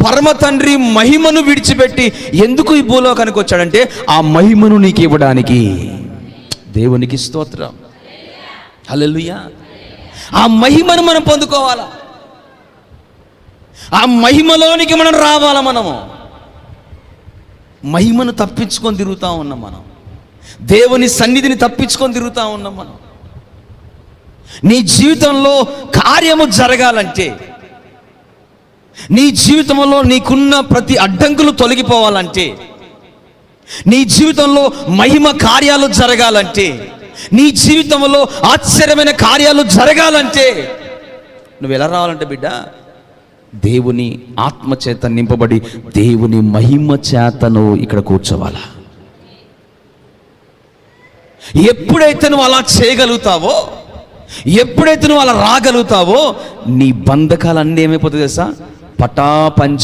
పరమ తండ్రి మహిమను విడిచిపెట్టి ఎందుకు ఈ భూలోకానికి వచ్చాడంటే ఆ మహిమను నీకు ఇవ్వడానికి. దేవునికి స్తోత్రం, హల్లెలూయా. ఆ మహిమను మనం పొందుకోవాలా, ఆ మహిమలోనికి మనం రావాలా. మనము మహిమను తప్పించుకొని తిరుగుతూ ఉన్నాం, మనం దేవుని సన్నిధిని తప్పించుకొని తిరుగుతూ ఉన్నాం. మనం నీ జీవితంలో కార్యము జరగాలంటే, నీ జీవితంలో నీకున్న ప్రతి అడ్డంకులు తొలగిపోవాలంటే, నీ జీవితంలో మహిమ కార్యాలు జరగాలంటే, నీ జీవితంలో ఆశ్చర్యమైన కార్యాలు జరగాలంటే నువ్వు ఎలా రావాలంటే బిడ్డ, దేవుని ఆత్మ చేత నింపబడి దేవుని మహిమ చేతను ఇక్కడ కూర్చోవాలా. ఎప్పుడైతే నువ్వు అలా చేయగలుగుతావో, ఎప్పుడైతే నువ్వు అలా రాగలుగుతావో, నీ బంధకాలన్నీ ఏమైపోతుంది తెలుసా? పటాపంచ